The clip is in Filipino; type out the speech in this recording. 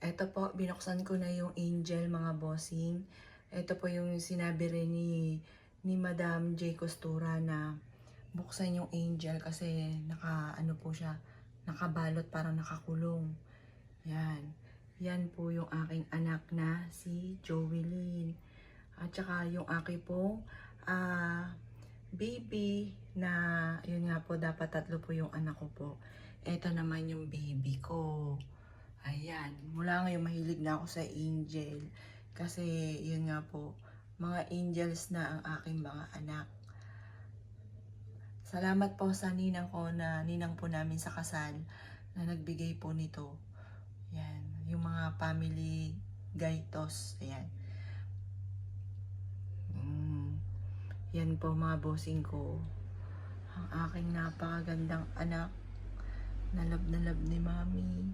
Eto po, binuksan ko na yung Angel mga bossing. Ito po yung sinabi rin ni Madam J. Costura na buksan yung Angel kasi ano po siya, nakabalot parang nakakulong. Yan. Yan po yung aking anak na si Jovelyn. At saka yung aking pong baby na, yun nga po, dapat 3 po yung anak ko po. Ito naman yung baby ko. Ayan, mula ngayon mahilig na ako sa angel. Kasi yun nga po, mga angels na ang aking mga anak. Salamat po sa ninang po namin sa kasal na nagbigay po nito. Ayan, yung mga family gaitos. Ayan. Yan po mga bossing ko. Ang aking napakagandang anak. Na love ni mami.